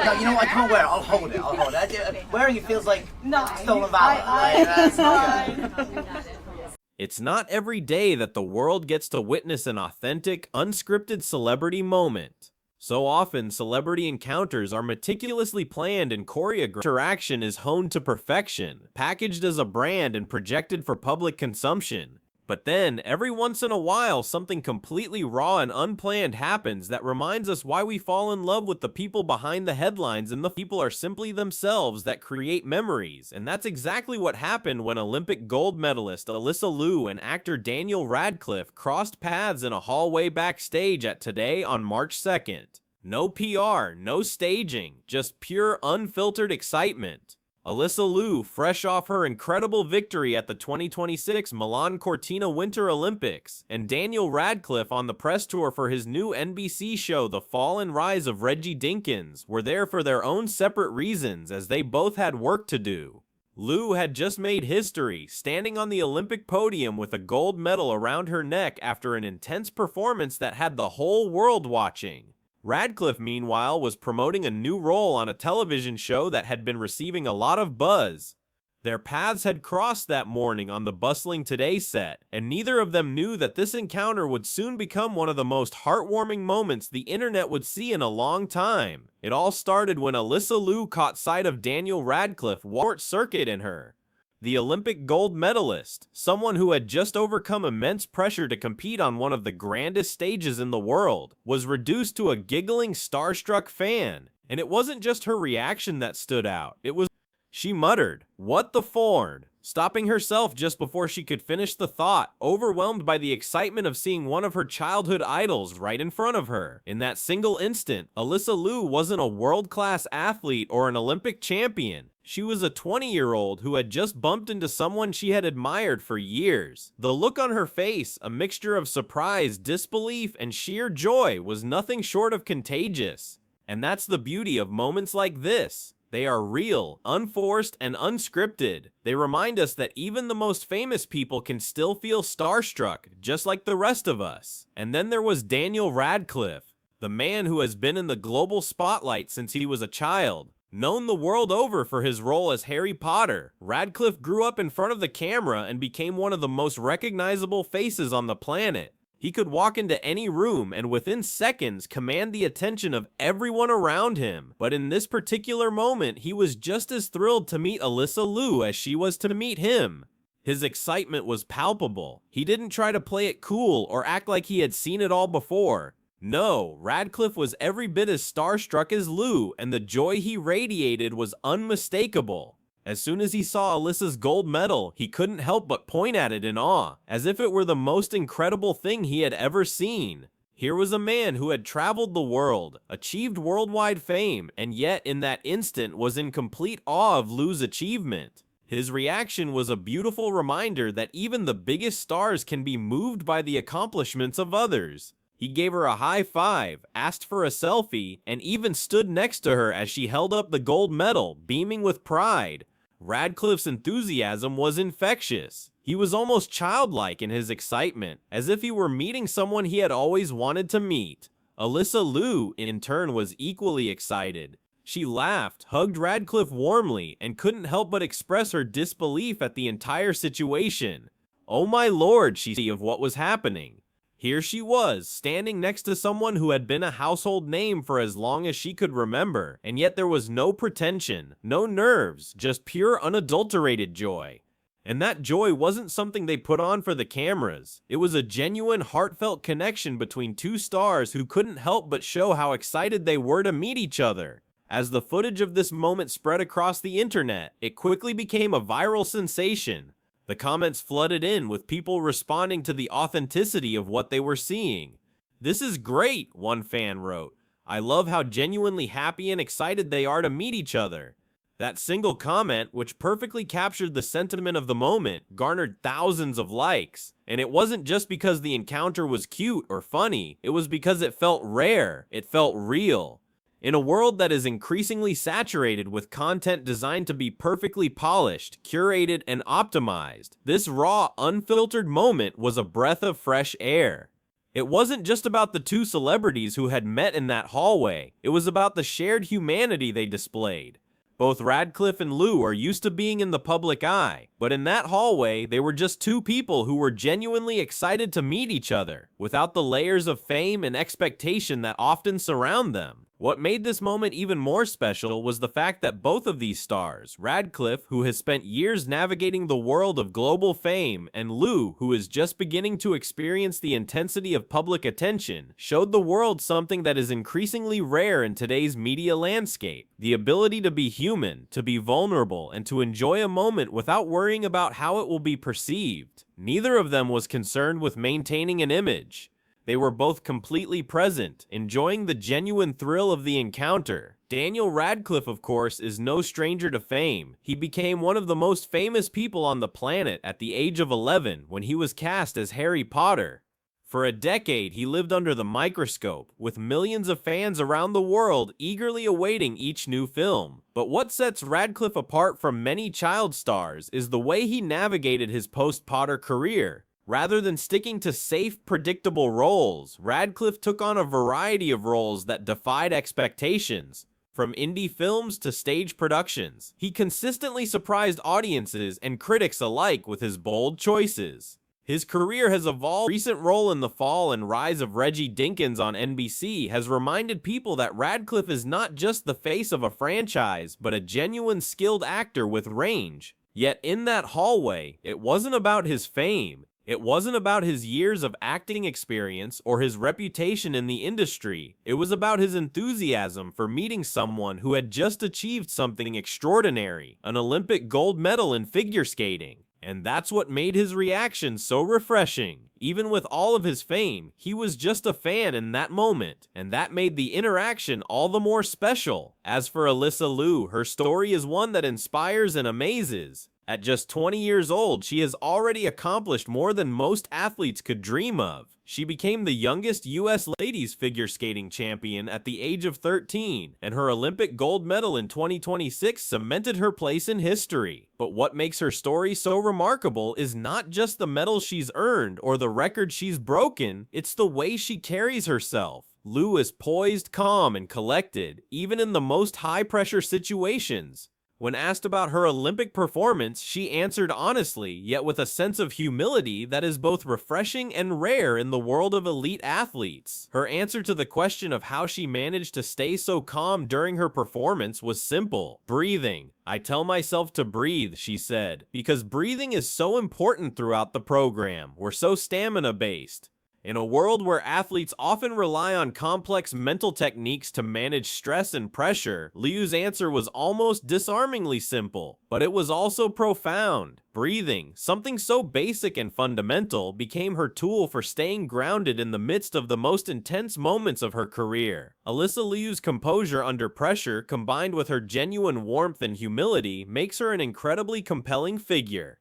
No, you know what? I can't wear it. I'll hold it. I'll hold it. Wearing it feels like stolen valor. That's not good. It's not every day that the world gets to witness an authentic, unscripted celebrity moment. So often, celebrity encounters are meticulously planned and choreographed. Interaction is honed to perfection, packaged as a brand and projected for public consumption. But then, every once in a while, something completely raw and unplanned happens that reminds us why we fall in love with the people behind the headlines, and the people are simply themselves that create memories. And that's exactly what happened when Olympic gold medalist Alysa Liu and actor Daniel Radcliffe crossed paths in a hallway backstage at Today on March 2nd. No PR, no staging, just pure unfiltered excitement. Alyssa Louu, fresh off her incredible victory at the 2026 Milan Cortina Winter Olympics, and Daniel Radcliffe on the press tour for his new NBC show The Fall and Rise of Reggie Dinkins, were there for their own separate reasons, as they both had work to do. Liu had just made history, standing on the Olympic podium with a gold medal around her neck after an intense performance that had the whole world watching. Radcliffe, meanwhile, was promoting a new role on a television show that had been receiving a lot of buzz. Their paths had crossed that morning on the bustling Today set, and neither of them knew that this encounter would soon become one of the most heartwarming moments the internet would see in a long time. It all started when Alyssa Liu caught sight of Daniel Radcliffe short circuit in her. The Olympic gold medalist, someone who had just overcome immense pressure to compete on one of the grandest stages in the world, was reduced to a giggling, starstruck fan. And it wasn't just her reaction that stood out, she muttered, "What the Ford?" stopping herself just before she could finish the thought, overwhelmed by the excitement of seeing one of her childhood idols right in front of her. In that single instant, Alyssa Liu wasn't a world-class athlete or an Olympic champion. She was a 20-year-old who had just bumped into someone she had admired for years. The look on her face, a mixture of surprise, disbelief, and sheer joy, was nothing short of contagious. And that's the beauty of moments like this. They are real, unforced, and unscripted. They remind us that even the most famous people can still feel starstruck, just like the rest of us. And then there was Daniel Radcliffe, the man who has been in the global spotlight since he was a child. Known the world over for his role as Harry Potter, Radcliffe grew up in front of the camera and became one of the most recognizable faces on the planet. He could walk into any room and within seconds command the attention of everyone around him. But in this particular moment, he was just as thrilled to meet Alyssa Liu as she was to meet him. His excitement was palpable. He didn't try to play it cool or act like he had seen it all before. No, Radcliffe was every bit as starstruck as Liu, and the joy he radiated was unmistakable. As soon as he saw Alyssa's gold medal, he couldn't help but point at it in awe, as if it were the most incredible thing he had ever seen. Here was a man who had traveled the world, achieved worldwide fame, and yet in that instant was in complete awe of Liu's achievement. His reaction was a beautiful reminder that even the biggest stars can be moved by the accomplishments of others. He gave her a high five, asked for a selfie, and even stood next to her as she held up the gold medal, beaming with pride. Radcliffe's enthusiasm was infectious. He was almost childlike in his excitement, as if he were meeting someone he had always wanted to meet. Alyssa Liu, in turn, was equally excited. She laughed, hugged Radcliffe warmly, and couldn't help but express her disbelief at the entire situation. Oh my lord, she said, of what was happening. Here she was, standing next to someone who had been a household name for as long as she could remember, and yet there was no pretension, no nerves, just pure unadulterated joy. And that joy wasn't something they put on for the cameras. It was a genuine, heartfelt connection between two stars who couldn't help but show how excited they were to meet each other. As the footage of this moment spread across the internet, it quickly became a viral sensation. The comments flooded in with people responding to the authenticity of what they were seeing. "This is great," one fan wrote. "I love how genuinely happy and excited they are to meet each other." That single comment, which perfectly captured the sentiment of the moment, garnered thousands of likes. And it wasn't just because the encounter was cute or funny, it was because it felt rare, it felt real. In a world that is increasingly saturated with content designed to be perfectly polished, curated, and optimized, this raw, unfiltered moment was a breath of fresh air. It wasn't just about the two celebrities who had met in that hallway, it was about the shared humanity they displayed. Both Radcliffe and Liu are used to being in the public eye, but in that hallway, they were just two people who were genuinely excited to meet each other, without the layers of fame and expectation that often surround them. What made this moment even more special was the fact that both of these stars, Radcliffe, who has spent years navigating the world of global fame, and Liu, who is just beginning to experience the intensity of public attention, showed the world something that is increasingly rare in today's media landscape: the ability to be human, to be vulnerable, and to enjoy a moment without worrying about how it will be perceived. Neither of them was concerned with maintaining an image. They were both completely present, enjoying the genuine thrill of the encounter. Daniel Radcliffe, of course, is no stranger to fame. He became one of the most famous people on the planet at the age of 11 when he was cast as Harry Potter. For a decade, he lived under the microscope, with millions of fans around the world eagerly awaiting each new film. But what sets Radcliffe apart from many child stars is the way he navigated his post-Potter career. Rather than sticking to safe, predictable roles, Radcliffe took on a variety of roles that defied expectations. From indie films to stage productions, he consistently surprised audiences and critics alike with his bold choices. His career has evolved. A recent role in The Fall and Rise of Reggie Dinkins on NBC has reminded people that Radcliffe is not just the face of a franchise, but a genuine skilled actor with range. Yet in that hallway, it wasn't about his fame. It wasn't about his years of acting experience or his reputation in the industry. It was about his enthusiasm for meeting someone who had just achieved something extraordinary, an Olympic gold medal in figure skating. And that's what made his reaction so refreshing. Even with all of his fame, he was just a fan in that moment, and that made the interaction all the more special. As for Alysa Liu, her story is one that inspires and amazes. At just 20 years old, she has already accomplished more than most athletes could dream of. She became the youngest U.S. ladies figure skating champion at the age of 13, and her Olympic gold medal in 2026 cemented her place in history. But what makes her story so remarkable is not just the medals she's earned or the record she's broken, it's the way she carries herself. Liu is poised, calm, and collected, even in the most high-pressure situations. When asked about her Olympic performance, she answered honestly, yet with a sense of humility that is both refreshing and rare in the world of elite athletes. Her answer to the question of how she managed to stay so calm during her performance was simple: breathing. "I tell myself to breathe," she said, "because breathing is so important throughout the program. We're so stamina-based." In a world where athletes often rely on complex mental techniques to manage stress and pressure, Liu's answer was almost disarmingly simple, but it was also profound. Breathing, something so basic and fundamental, became her tool for staying grounded in the midst of the most intense moments of her career. Alysa Liu's composure under pressure, combined with her genuine warmth and humility, makes her an incredibly compelling figure.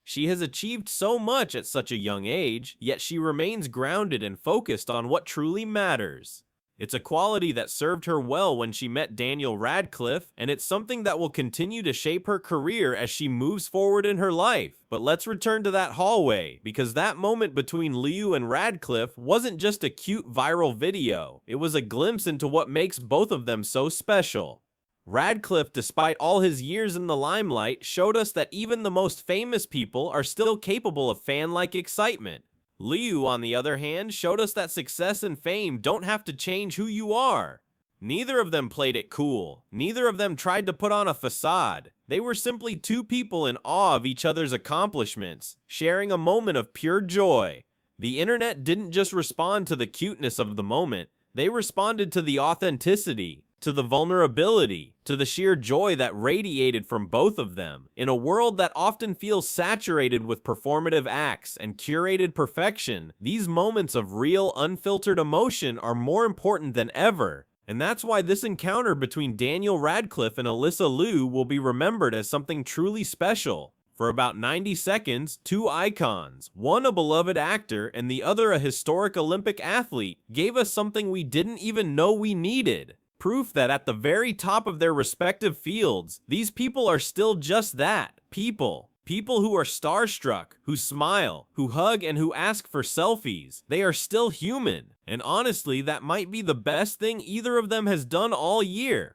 She has achieved so much at such a young age, yet she remains grounded and focused on what truly matters. It's a quality that served her well when she met Daniel Radcliffe, and it's something that will continue to shape her career as she moves forward in her life. But let's return to that hallway, because that moment between Liu and Radcliffe wasn't just a cute viral video. It was a glimpse into what makes both of them so special. Radcliffe, despite all his years in the limelight, showed us that even the most famous people are still capable of fan-like excitement. Liu, on the other hand, showed us that success and fame don't have to change who you are. Neither of them played it cool. Neither of them tried to put on a facade. They were simply two people in awe of each other's accomplishments, sharing a moment of pure joy. The internet didn't just respond to the cuteness of the moment, they responded to the authenticity, to the vulnerability, to the sheer joy that radiated from both of them. In a world that often feels saturated with performative acts and curated perfection, these moments of real, unfiltered emotion are more important than ever. And that's why this encounter between Daniel Radcliffe and Alysa Liu will be remembered as something truly special. For about 90 seconds, two icons, one a beloved actor and the other a historic Olympic athlete, gave us something we didn't even know we needed. Proof that at the very top of their respective fields, these people are still just that, people. People who are starstruck, who smile, who hug, and who ask for selfies. They are still human. And honestly, that might be the best thing either of them has done all year.